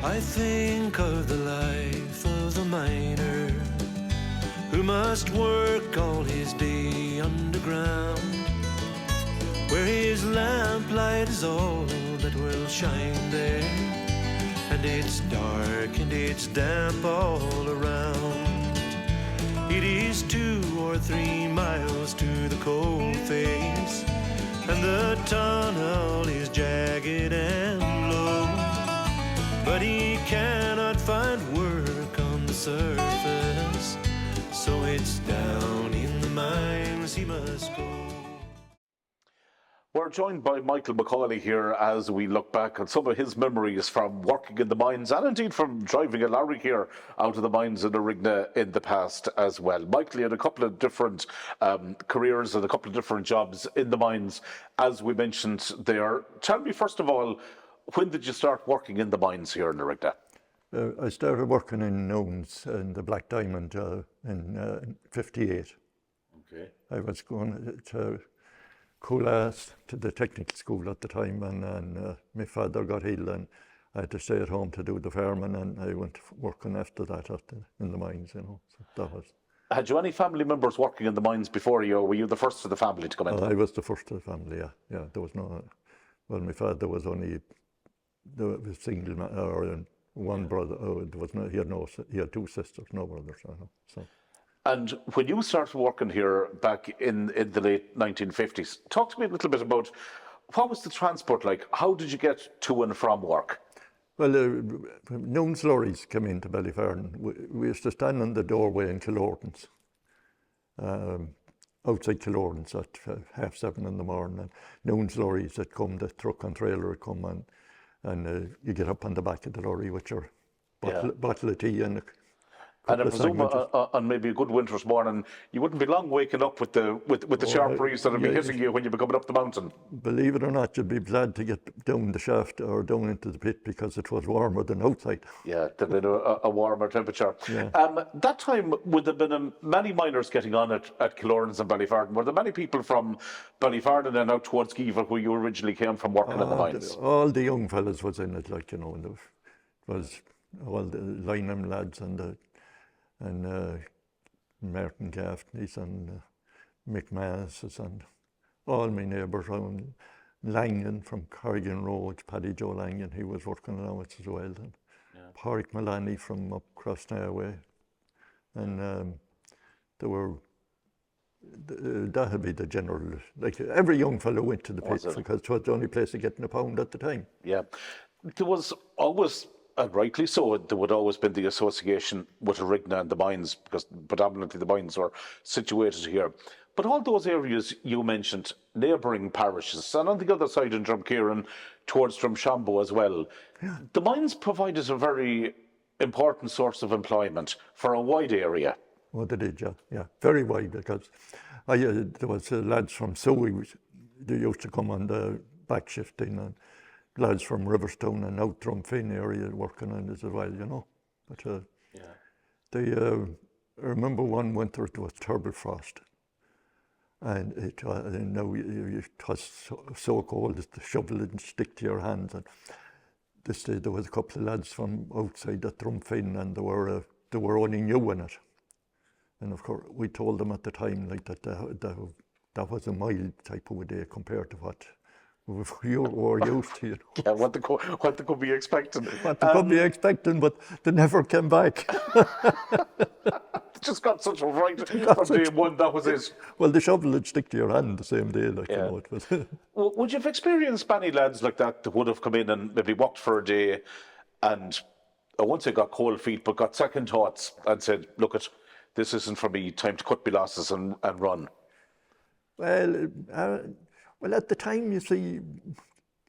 I think of the life of a miner who must work all his day underground, where his lamplight is all that will shine there, and it's dark and it's damp all around. It is 2 or 3 miles to the coal face, and the tunnel is jagged and low, but he cannot find work on the surface, so it's down in the mines he must go. We're joined by Michael McCawley here as we look back at some of his memories from working in the mines and indeed from driving a lorry here out of the mines in Arigna in the past as well. Michael, you had a couple of different careers and a couple of different jobs in the mines, as we mentioned there. Tell me, first of all, when did you start working in the mines here in Arigna? I started working in Nones in the Black Diamond in '58. Okay. I was going to Coolast to the technical school at the time, and my father got ill and I had to stay at home to do the farming, and I went working after that in the mines, you know. So that was. Had you any family members working in the mines before you, or were you the first of the family to come in? I was the first of the family, yeah. Yeah, there was no. Well, my father was only the single man, or one brother. Oh, there was no. He had 2 sisters, no brothers. I know. So. And when you started working here back in the late 1950s, talk to me a little bit about what was the transport like? How did you get to and from work? Well, Nones lorries came into Ballyfarden. We used to stand in the doorway in Killortons, outside Killortons at 7:30 in the morning. And Nones lorries that come, the truck and trailer would come, and you get up on the back of the lorry with your bottle of tea and and I presume on maybe a good winter's morning, you wouldn't be long waking up with the sharp breeze that'll be hitting you when you're coming up the mountain. Believe it or not, you'd be glad to get down the shaft or down into the pit because it was warmer than outside. Yeah, there'd been a warmer temperature. Yeah. That time, would there have been many miners getting on at Killortons and Ballyfarden? Were there many people from Ballyfarden and out towards Giva where you originally came from working in the mines? All the young fellas was in it, like, you know, it was all the lineman lads and Martin Gaffney's and Mick Mass's and all my neighbours around. Langan from Corrigan Road, Paddy Joe Langan, he was working on it as well. And Pádraig Mullaney from up across Norway. And that would be the general, like every young fellow went to the pit because it was the only place of getting a pound at the time. Yeah. There was always, and rightly so, there would always been the association with Arigna and the mines, because predominantly the mines were situated here. But all those areas you mentioned, neighbouring parishes, and on the other side in Drumkeeran, towards Drumshambo as well, the mines provided a very important source of employment for a wide area. Well, they did, yeah, very wide, because there was lads from Surrey, they used to come on the back shifting, and lads from Riverstone and out Drumfin area working on it as well, you know. But I remember one winter it was terrible frost, and it was so cold that the shovel didn't stick to your hands. And there was a couple of lads from outside at Drumfin, and they were only new in it. And of course, we told them at the time like that was a mild type of a day compared to what you were used to. You know. Yeah, what they could be expecting. What they could be expecting, but they never came back. Just got such a fright from day one, that was it. Well, the shovel would stick to your hand the same day, like, you know. It was. Would you have experienced many lads like that would have come in and maybe worked for a day and once they got cold feet, but got second thoughts and said, look, this isn't for me, time to cut my losses and run? Well, at the time, you see,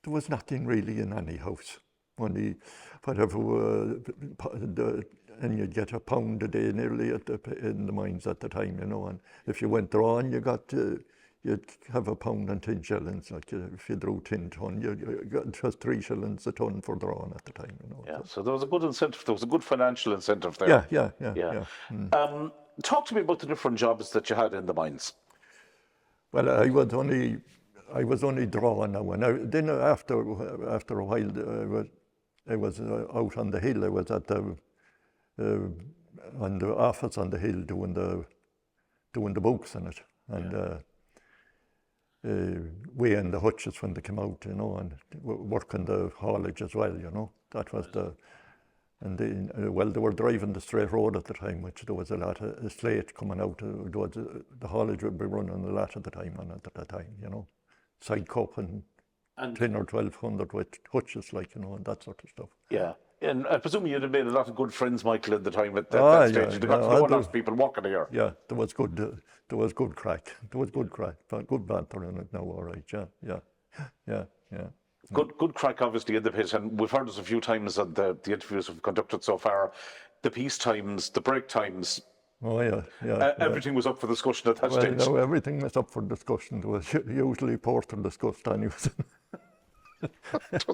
there was nothing really in any house. Only whatever, and you'd get a pound a day nearly in the mines at the time, you know. And if you went drawn, you'd have a pound and 10 shillings. Like if you drew 10 ton, you got just 3 shillings a ton for drawn at the time, you know. Yeah, so there was a good incentive. There was a good financial incentive there. Yeah. Talk to me about the different jobs that you had in the mines. Well, I was only drawn now, and then after a while, I was out on the hill. I was at the on the office on the hill doing the books in it, and we and the hutches when they came out, you know, and working the haulage as well, you know. That was the, and well, they were driving the straight road at the time, which there was a lot of slate coming out. The haulage would be running a lot of the time on it at the time, you know. Side cup and 10 or 1200 with hutches, like, you know, and that sort of stuff. Yeah. And I presume you'd have made a lot of good friends, Michael, at the time at that stage. Yeah, You got to know a lot of people working here. Yeah, there was good crack. There was good crack, but good banter in it now, all right, yeah. Good crack, obviously, in the pit, and we've heard this a few times on the interviews we've conducted so far. The peace times, the break times. Oh yeah. Everything was up for discussion at that Well, stage. no, everything was up for discussion. There was usually porter discussed anyways.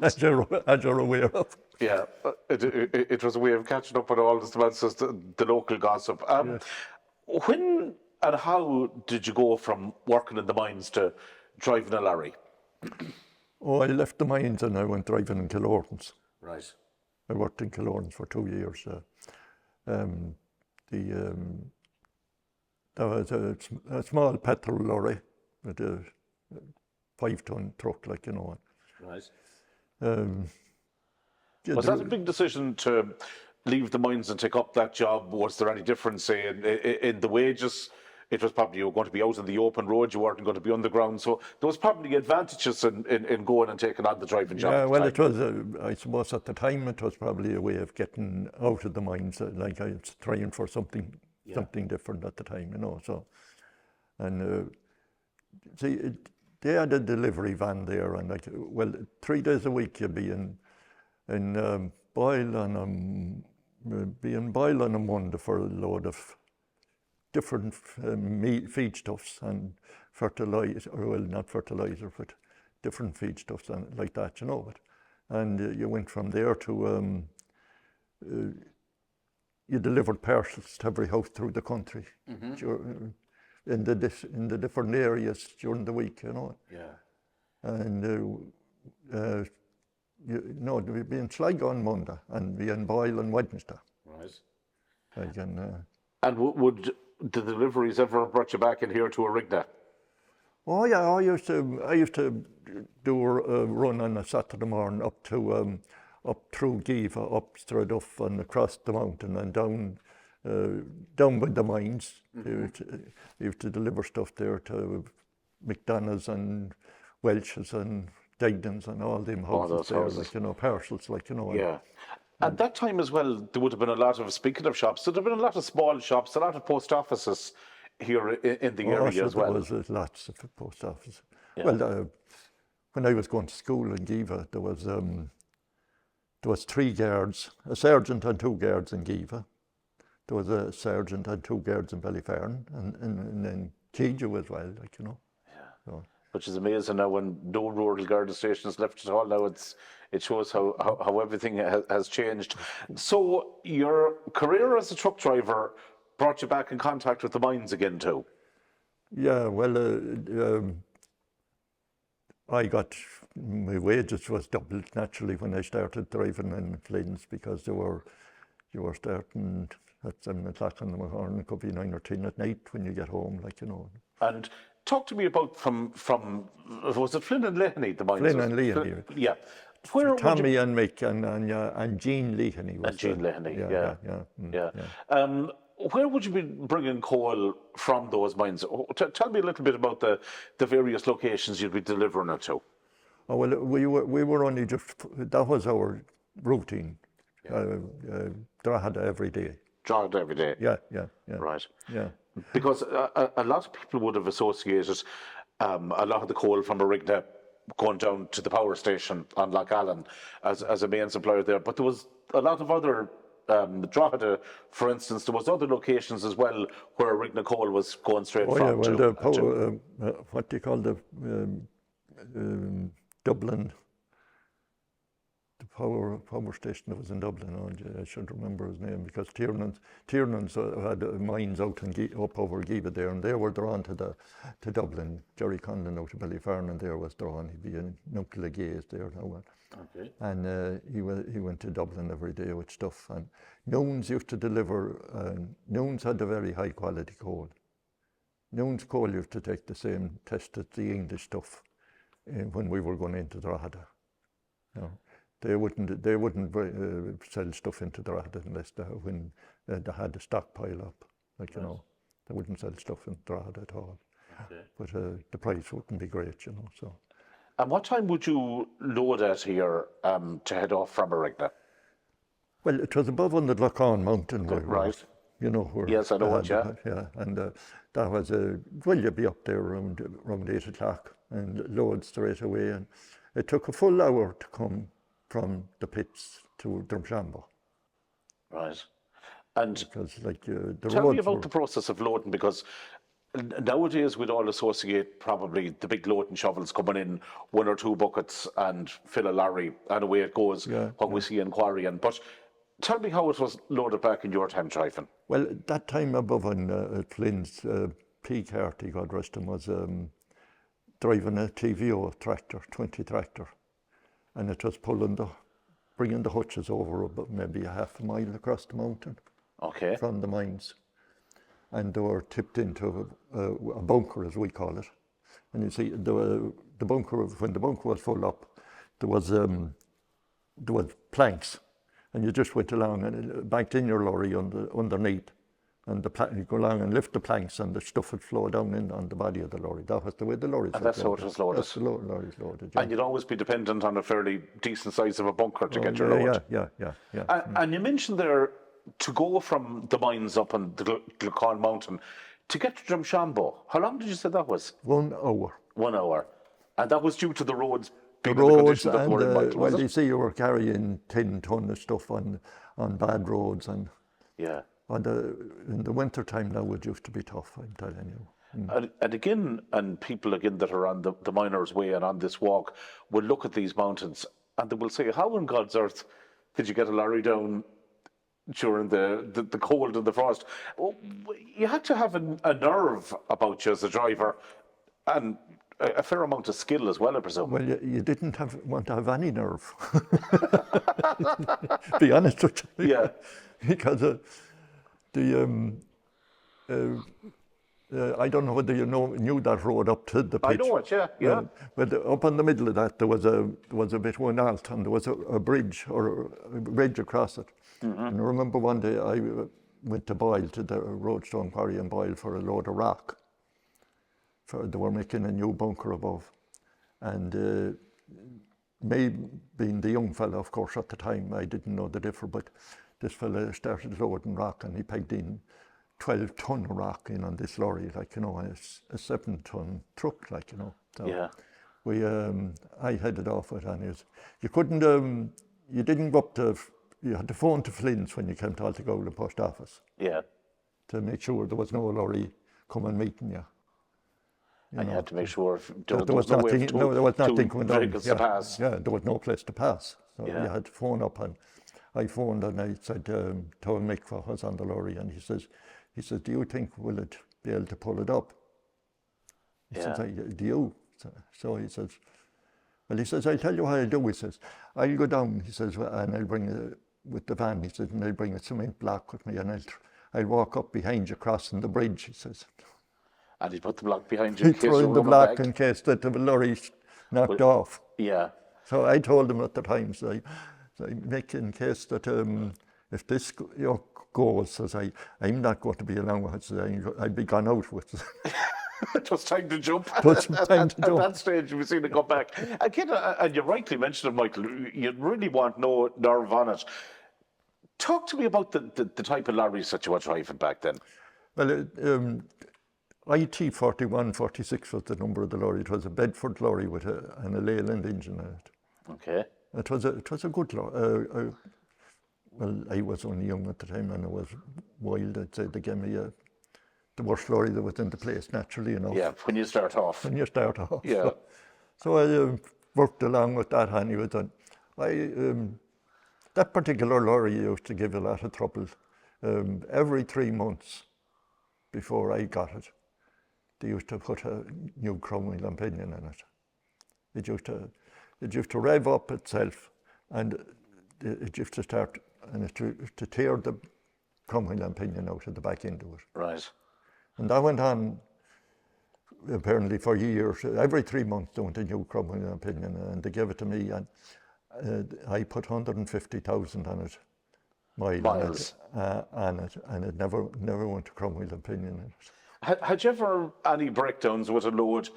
as you're aware of. Yeah, it was a way of catching up on all the local gossip. When and how did you go from working in the mines to driving a lorry? Oh, I left the mines and I went driving in Killortons. Right. I worked in Killortons for 2 years. There was a small petrol lorry with a 5-ton truck, like, you know. Right. Yeah, Was that a big decision to leave the mines and take up that job? Was there any difference, say, in the wages? It was probably you were going to be out on the open road, you weren't going to be underground, so there was probably advantages in going and taking on the driving job. Yeah, well, it was, I suppose at the time, it was probably a way of getting out of the mines, like I was trying for something different at the time, you know, so. And see, they had a delivery van there, and like, well, 3 days a week you'd be in Boyle on a Monday for a load of different feedstuffs and fertilizer, well, not fertilizer, but different feedstuffs and like that, you know. And you went from there to, you delivered parcels to every house through the country, in the different areas during the week, you know. Yeah. And we'd be in Sligo on Monday and be in Boyle on Wednesday. Right. Like, and would the deliveries ever brought you back in here to Arigna? Oh yeah, I used to do a run on a Saturday morning up through Giva, up Straduff and across the mountain and down by the mines. You used to deliver stuff there to McDonough's and Welch's and Degdens and all them houses there, like, you know, parcels, like, you know. Yeah. At that time as well, there would have been a lot of, speaking of shops, there would have been a lot of small shops, a lot of post offices here in the area as well. There was lots of post offices. Yeah. Well, when I was going to school in Giva, there was 3 guards, a sergeant and 2 guards in Giva. There was a sergeant and 2 guards in Ballyferrin, and then Keju as well, like, you know. Yeah. So. Which is amazing now when no rural guard stations left at all. Now it shows how everything has changed. So your career as a truck driver brought you back in contact with the mines again too? Yeah, well, my wages was doubled naturally when I started driving in Flins, because you were starting at 7 o'clock in the morning, it could be 9 or 10 at night when you get home, like, you know. And talk to me about from was it Flynn and Leahy, the mines? Flynn and Leahy. Yeah. Where Tommy and Mick and Jean Leahy. And Jean Leahy, yeah. Where would you be bringing coal from those mines? Tell me a little bit about the various locations you'd be delivering it to. Oh, well, we were only that was our routine. Drogheda every day. Drogheda every day? Yeah. Right. Yeah. Because a lot of people would have associated a lot of the coal from Arigna going down to the power station on Loch Allen as a main supplier there. But there was a lot of other, Drogheda, for instance, there was other locations as well where Arigna coal was going straight from. Oh yeah, well, the power, what do you call the Dublin, the power station that was in Dublin. I should remember his name, because Tiernan's had mines out up over Giva there, and they were drawn to Dublin. Jerry Condon out of Ballyfernan there was drawn. He'd be in Nuclear Gaze there now. Okay. And he went to Dublin every day with stuff. And Noon's used to deliver. Noon's had a very high quality coal. Noon's coal used to take the same test as the English stuff when we were going into Drogheda. You know, they wouldn't sell stuff into Drogheda unless they had a stockpile up. Like, you know, they wouldn't sell stuff in Drogheda at all. Okay. But the price wouldn't be great, you know. So. And what time would you load at here to head off from Arigna? Well, it was above on the Lochon mountain. Right. You know where. Yes, I know it, yeah. Yeah, and that was well, you'd be up there around 8 o'clock and load straight away. And it took a full hour to come from the pits to Drumshanbo. Right. And because, like, the tell me roads about the process of loading, because nowadays we'd all associate probably the big loading shovels coming in, 1 or 2 buckets and fill a lorry, and away it goes, what we see in Quarry. But tell me how it was loaded back in your time, Tryphon. Well, that time above on Flynn's, P. Carty, God rest him, was driving a TVO tractor, 20 tractor, and it was bringing the hutches over about maybe a half a mile across the mountain. Okay. From the mines. And they were tipped into a bunker, as we call it. And you see, the bunker, when the bunker was full up, there was planks, and you just went along and banked in your lorry underneath, and you go along and lift the planks, and the stuff would flow down in on the body of the lorry. That was the way the lorries And that's how it was loaded. That's the lorries loaded. Yeah. And you'd always be dependent on a fairly decent size of a bunker to get your load. Yeah. And you mentioned there, to go from the mines up on the Lochon mountain to get to Drumshanbo, how long did you say that was? 1 hour. 1 hour. And that was due to the roads being The in the roads condition that were in Michael, was well, it? you see, you were carrying 10 ton of stuff on bad roads, and Yeah. in the winter time now it used to be tough, I'm telling you. And again, and people again that are on the Miners' Way and on this walk will look at these mountains and they will say, how in God's earth did you get a lorry down during the cold and the frost? Well, you had to have a nerve about you as a driver, and a fair amount of skill as well, I presume. Well, you didn't want to have any nerve. Be honest with you. Yeah. Because I don't know whether you knew that road up to the pitch. I know it, yeah. But up in the middle of that, there was a bit of an alt, and there was a bridge across it. Mm-hmm. And I remember one day I went to Boyle, to the Roadstone Quarry in Boyle, for a load of rock. They were making a new bunker above. And me being the young fella, of course, at the time, I didn't know the difference, but this fella started loading rock, and he pegged in 12 ton of rock in on this lorry, like, you know, a 7 ton truck, like, you know. So yeah. I headed off with it, and you couldn't, you didn't go up to, you had to phone to Flynn's when you came to Altagowla post office. Yeah. To make sure there was no lorry coming meeting you. And you had to make sure there was nothing coming down. Vehicles to pass. Yeah, there was no place to pass. So you had to phone up, and I phoned and I said, told Mick what was on the lorry, and he says, do you think will it be able to pull it up? He says, do you? So he says, well, he says, I'll tell you what I'll do. He says, I'll go down, he says, and I'll bring with the van, he says, and I'll bring a cement block with me, and I'll walk up behind you crossing the bridge, he says. And he put the block behind you in He case threw you in were the block back. in case that the lorry's knocked off. Yeah. So I told him at the time, so Mick, in case that if this goes, says I'm not going to be along with it, so I'd be gone out with it. It was time to jump. It was time to jump. At that stage, we've seen it come back. Again, and you rightly mentioned it, Michael, you really want no nerve on it. Talk to me about the type of lorries that you were driving back then. Well, IT 41, 46 was the number of the lorry. It was a Bedford lorry with an Leyland engine in it. Okay. It was a good lorry. Well, I was only young at the time, and it was wild. I'd say they gave me the worst lorry that was in the place, naturally enough. Yeah, when you start off. When you start off. Yeah. So I worked along with that, and he was done. that particular lorry used to give a lot of trouble. Every 3 months before I got it, they used to put a new chrome wheel and pinion in it. It used to rev up itself, and it used to start, and it to tear the chrome wheel and pinion out of the back end of it. Right. And that went on apparently for years. Every 3 months they went a new chrome wheel and pinion, and they gave it to me, and I put 150,000 on it. Miles. On it, and it never went to chrome wheel and pinion in it. Had you ever any breakdowns with a load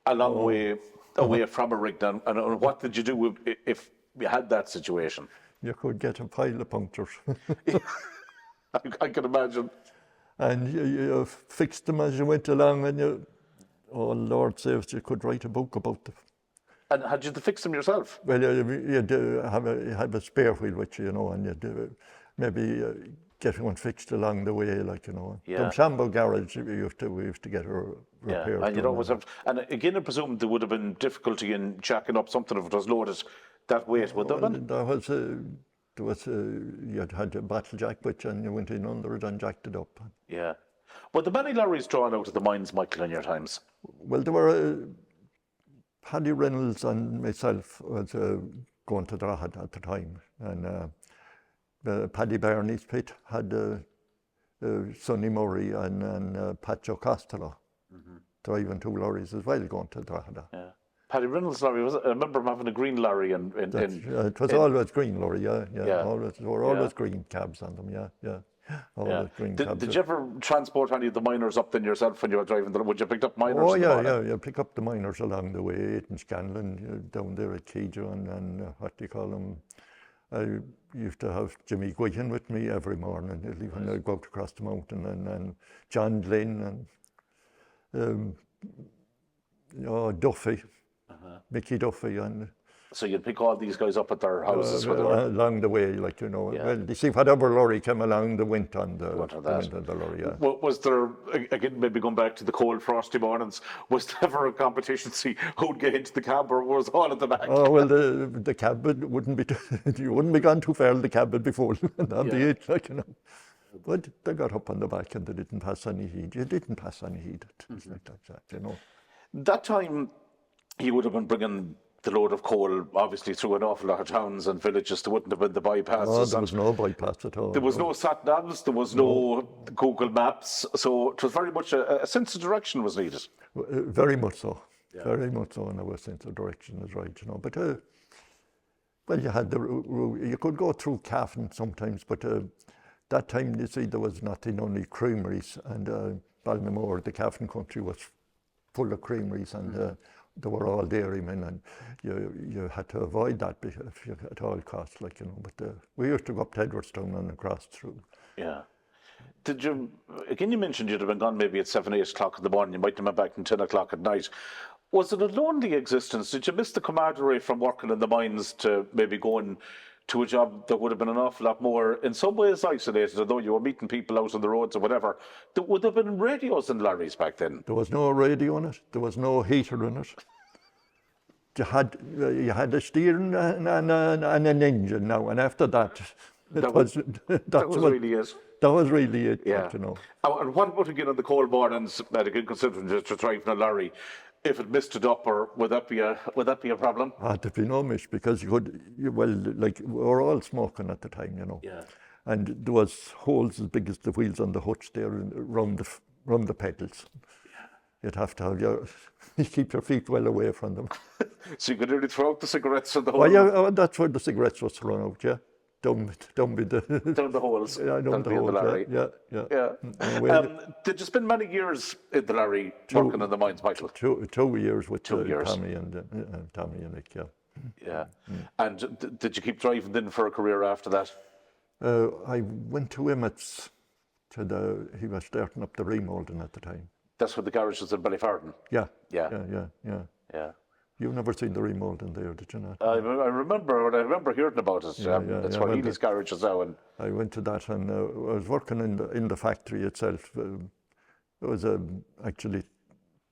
a long way away from a rig then? And what did you do if you had that situation? You could get a pile of punctures. I can imagine. And you fixed them as you went along, and oh Lord saves, you could write a book about them. And had you to fix them yourself? Well, you'd have a spare wheel with you, and you'd maybe get one fixed along the way, like, Yeah. From Shambo Garage, we used to get her repaired. And you'd always have, and again, I presume there would have been difficulty in jacking up something if it was loaded that weight, would there have been? There was you had a battle jack with you, and you went in under it and jacked it up. Yeah. Were there many lorries drawn out of the mines, Michael, in your times? Well, there were Paddy Reynolds and myself was going to Drogheda at the time, and Paddy Barney's pit had Sonny Murray and Pacho Costello driving 2 lorries as well going to Drogheda. Yeah. Paddy Reynolds' lorry, I remember him having a green lorry. It was always green lorry, yeah. There were always green cabs on them, yeah. Always green cabs. Did you ever transport any of the miners up then yourself when you were driving them? Would you pick up miners? Oh, yeah, you pick up the miners along the way, Aiton Scanlon, down there at Keegan, and what do you call them? I used to have Jimmy Guihan with me every morning, when I'd go out across the mountain, and John Glynn, and Duffy, Mickey Duffy, and so you'd pick all these guys up at their houses along the way, like, Well, you see, whatever lorry came along, they went on the lorry. Yeah. Was there, again, maybe going back to the cold, frosty mornings, was there ever a competition to see who'd get into the cab, or was all at the back? Oh well, the cab wouldn't be. You wouldn't be gone too far. The cab would be full, and that'd be it, like, But they got up on the back, and they didn't pass any heat. You didn't pass any heat. It's like that, That time, he would have been bringing the load of coal, obviously, through an awful lot of towns and villages. There wouldn't have been the bypasses. Oh, there was no bypass at all. There was no sat-navs, there was no Google Maps, so it was very much a sense of direction was needed. Very much so. Very much so, and our sense of direction is right, But, well, you had you could go through Cavan sometimes, but that time, you see, there was nothing, only creameries, and Ballinamore, the Cavan country, was full of creameries, and they were all dairymen, and you had to avoid that at all costs, like, But we used to go up to Edwardstown and across through. Yeah. Did you, again, you mentioned you'd have been gone maybe at 7, 8 o'clock in the morning, you might have been back at 10 o'clock at night. Was it a lonely existence? Did you miss the camaraderie from working in the mines to maybe going to a job that would have been an awful lot more, in some ways, isolated, although you were meeting people out on the roads or whatever? There would have been radios in lorries back then. There was no radio in it. There was no heater in it. You had a steering and an engine now, and after that, that was really it. That was really it. Yeah. And what about again on the cold mornings? Again, considering just driving a lorry, if it misted up, or would that be a problem? There'd be no miss, because we were all smoking at the time, Yeah. And there was holes as big as the wheels on the hutch there around the pedals. You'd have to have keep your feet well away from them. So you could really throw out the cigarettes and the hole? Well, yeah, that's where the cigarettes was thrown out, yeah. Down the holes. Yeah, down the holes, lorry. Yeah. Did you spend many years in the lorry working in the mines, Michael? 2 years with 2 years. Tommy and Nick, yeah. Yeah. And did you keep driving then for a career after that? I went to Emmett's. He was starting up the remoulding at the time. That's where the garage was in Ballyfarden? Yeah. Yeah. You've never seen the remoulding there, did you not? I remember hearing about it. That's where Healy's garage is now. And I went to that, and I was working in the factory itself. It was actually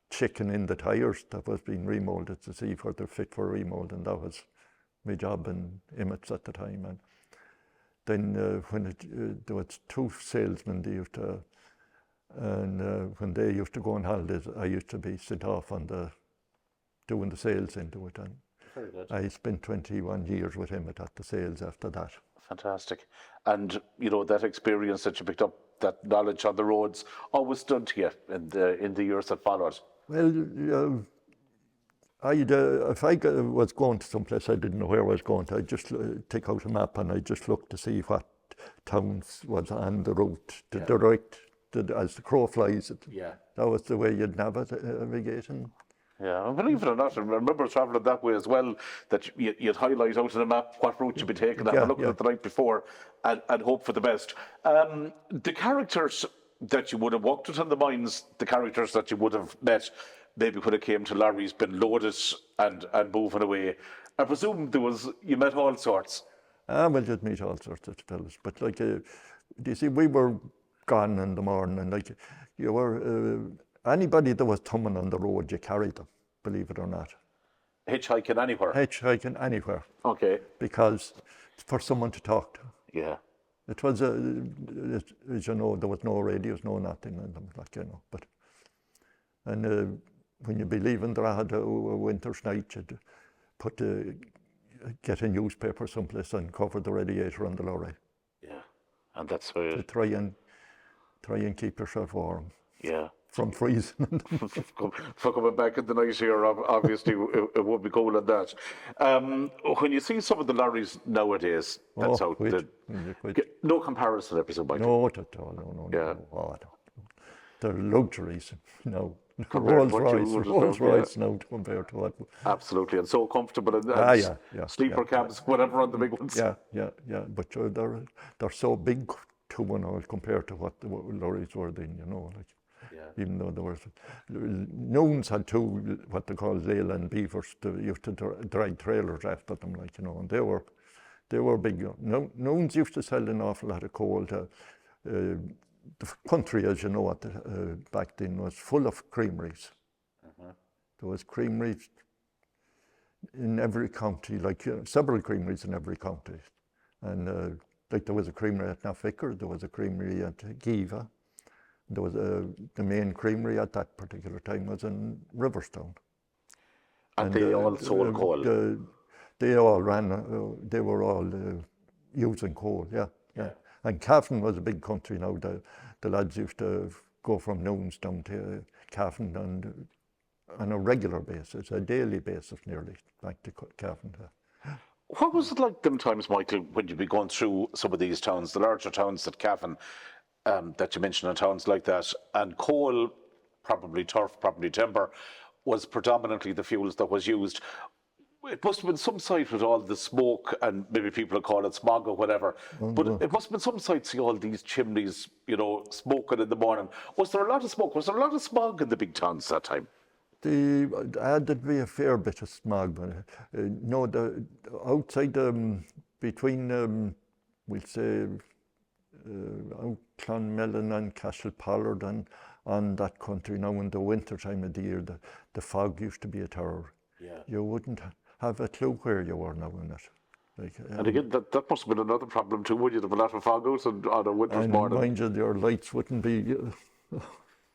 checking in the tyres that was being remoulded to see if they're fit for remould, and that was my job in Emmett's at the time. And Then when there was two salesmen, they used to, and when they used to go on holidays, I used to be sent off on doing the sales into it. And Very good. I spent 21 years with him at the sales after that. Fantastic. And, that experience that you picked up, that knowledge on the roads, always stood to you in the years that followed. Well, if I was going to someplace I didn't know where I was going to, I'd just take out a map and I'd just look to see what towns was on the route, as the crow flies. Yeah. That was the way you'd navigate. Yeah, and believe it or not, I remember travelling that way as well, that you'd highlight out on a map what route you'd be taking, have a look at it the night before, and hope for the best. The characters that you would have walked with in the mines, the characters that you would have met, maybe when it came to lorries been loaded and moving away, I presume you met all sorts. Well, you'd meet all sorts of fellas, but you see, we were gone in the morning, and you were, anybody that was tumbling on the road, you carried them, believe it or not. Hitchhiking anywhere? Hitchhiking anywhere. Okay. Because for someone to talk to. Yeah. It was, as you know, there was no radios, no nothing, but, and when you'd be leaving the Drogheda a winter's night, you'd get a newspaper someplace and cover the radiator on the lorry. Yeah, and that's how you... To try and keep yourself warm. Yeah. From freezing. For coming back in the night here, obviously it would be cold on that. When you see some of the lorries nowadays, that's out. No comparison, I presume. No, not at all. No. Yeah. No. They're luxuries. Rolls Royce now compared to what. Absolutely, and so comfortable and sleeper cabs, whatever on the big ones. Yeah. But they're so big to one compared to what the lorries were then, Even though there was, Noons had two, what they call Leyland beavers, you used to drag trailers after them, and they were big. Noons used to sell an awful lot of coal to, the country, as you know, back then was full of creameries. There was creameries in every county, several creameries in every county. And there was a creamery at Naficker, there was a creamery at Giva. There was the main creamery at that particular time was in Riverstone. And they all sold coal? They all ran, they were all using coal, yeah. And Cavan was a big country now. The lads used to go from Noons down to Cavan and on a regular basis, a daily basis nearly, back to Cavan. What was it like them times, Michael, when you'd be going through some of these towns, the larger towns that Cavan, that you mentioned, in towns like that, and coal, probably turf, probably timber, was predominantly the fuels that was used. It must have been some sight with all the smoke, and maybe people would call it smog or whatever, but it must have been some sight to see all these chimneys, smoking in the morning. Was there a lot of smoke? Was there a lot of smog in the big towns that time? There'd be a fair bit of smog, but outside, between, we'll say, out Clonmelon and Castlepollard and that country now in the winter time of the year, the fog used to be a terror. Yeah. You wouldn't have a clue where you were now in it. And again, that must have been another problem too, would you? Have a lot of fog out on a winter's morning. And mind you, your lights wouldn't be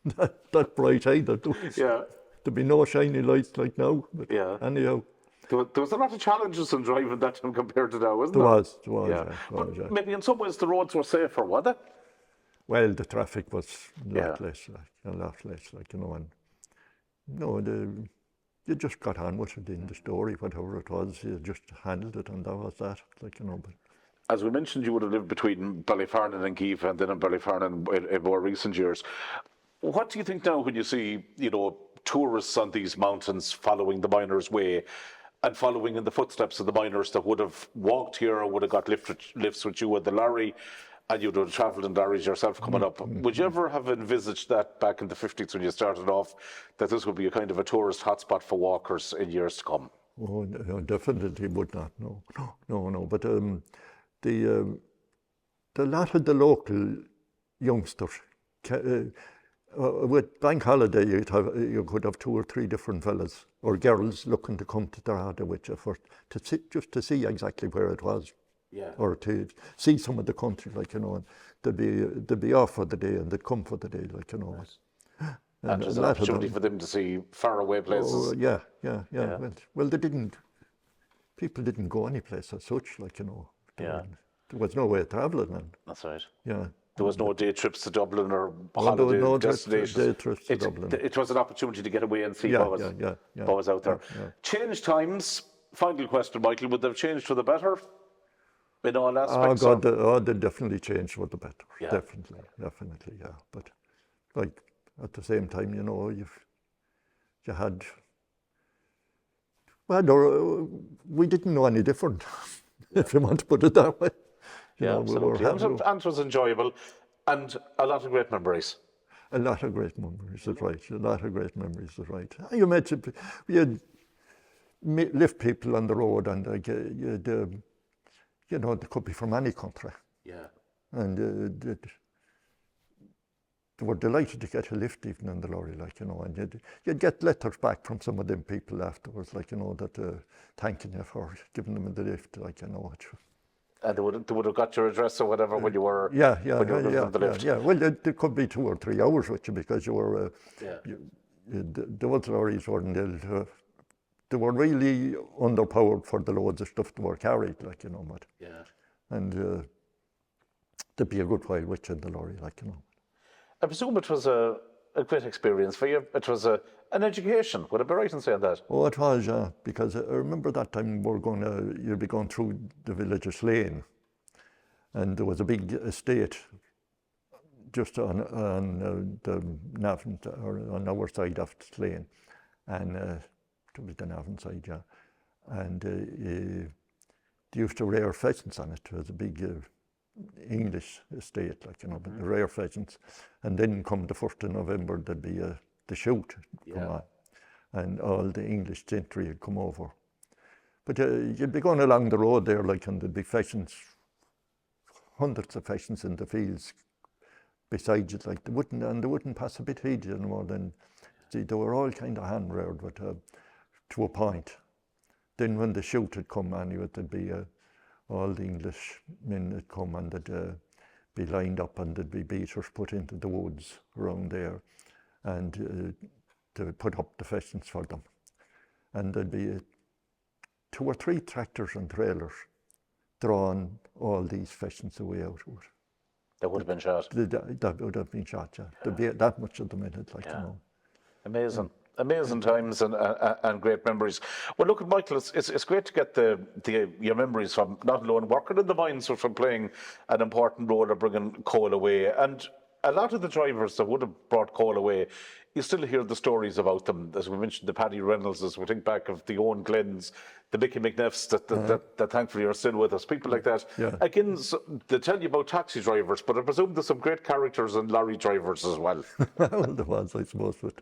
that bright either. There'd be no shiny lights like now. But anyhow. There was a lot of challenges in driving that time compared to now, wasn't there? There was. But maybe in some ways the roads were safer, were they? Well, the traffic was a lot less, and you just got on with it in the story, whatever it was, you just handled it, and that was that, But as we mentioned, you would have lived between Ballyfernan and Giva, and then in Ballyfernan in more recent years. What do you think now when you see, tourists on these mountains following the miners' way, and following in the footsteps of the miners that would have walked here or would have got lifts with you with the lorry, and you'd have travelled in lorries yourself coming up? Would you ever have envisaged that back in the 50s when you started off, that this would be a kind of a tourist hotspot for walkers in years to come? Oh, no, definitely would not. No. But the lot of the local youngsters, with bank holiday, you could have 2 or 3 different fellas or girls looking to come to Drogheda with you just to see exactly where it was. Yeah. or to see some of the country, like, you know, and they'd be off for the day and they'd come for the day, like, you know. Right. And And there's a an lot of opportunity them, for them to see faraway places. oh, yeah. Yeah. Well, people didn't go any place as such, like, you know. Yeah. There was no way of travelling, and That's right. yeah. There was no day trips to Dublin or Oh, there was holiday no destinations. day trips to Dublin. It was an opportunity to get away and see Yeah, what yeah. was out there. Yeah. Changed times. Final question, Michael. Would they have changed for the better in all Oh aspects? God, they definitely changed for the better. Yeah. Definitely, yeah. But like at the same time, you know, you had. Well, we didn't know any different, if you want to put it that way. You Yeah, know, absolutely. happy. And it was enjoyable, and a lot of great memories. A lot of great memories, is right. A lot of great memories, is right. You met, you'd lift people on the road, and you know, they could be from any country, Yeah. and they were delighted to get a lift even in the lorry, like, you know, and you'd get letters back from some of them people afterwards, like, you know, that thanking you for giving them the lift, like, you know. And they would have got your address or whatever when you were Yeah. the lift. Yeah. Well, it could be 2 or 3 hours with you because you were. Yeah. The old lorries weren't. They were really underpowered for the loads of stuff they were carried, like, you know, but. Yeah. And there'd be a good while with you in the lorry, like, you know. I presume it was a great experience for you. It was an education. Would I be right in saying that? Oh, it was, yeah, because I remember that time you'd be going through the village of Slane, and there was a big estate just on the Navan, or on our side of Slane, and it was the Navan side, yeah, and they used to rear pheasants on it. It was a big English estate, like, you know, but the rare pheasants, and then come the 1st of November there'd be the shoot come on, and all the English gentry would come over. But you'd be going along the road there, like, and there'd be pheasants, hundreds of pheasants in the fields beside you, like, they wouldn't pass a bit heed you more than, see, they were all kind of hand reared, but to a point. Then when the shoot had come on, there'd be all the English men would come, and they'd be lined up, and there'd be beaters put into the woods around there, and they would put up the pheasants for them. And there'd be 2 or 3 tractors and trailers drawing all these pheasants away out of it. That would have been shot. That would have been shot, yeah. There'd be that much of them in it, like, you know. Amazing. Amazing times and great memories. Well, look, Michael, it's great to get your memories from not alone working in the mines, but from playing an important role of bringing coal away. And a lot of the drivers that would have brought coal away, you still hear the stories about them. As we mentioned, the Paddy Reynoldses, we think back of the Owen Glens, the Mickey McNeffs that thankfully are still with us, people like that. Yeah. Again, they tell you about taxi drivers, but I presume there's some great characters in lorry drivers as well. Well, there was, I suppose, but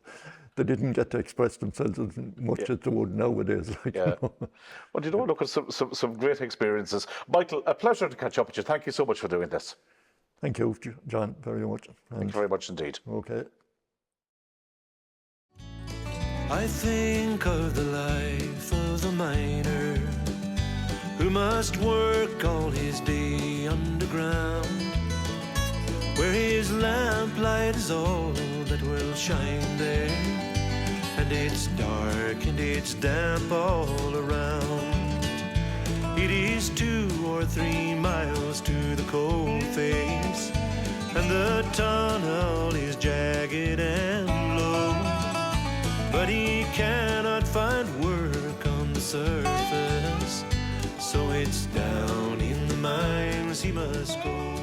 they didn't get to express themselves as much as they would nowadays. Like, Yeah. you know. Well, you know, look at some great experiences. Michael, a pleasure to catch up with you. Thank you so much for doing this. Thank you, John, very much. Thank you very much indeed. Okay. I think of the life of a miner who must work all his day underground, where his lamplight is all that will shine there, and it's dark and it's damp all around. It is 2 or 3 miles to the coal face, and the tunnel is jagged and low, but he cannot find work on the surface, so it's down in the mines he must go.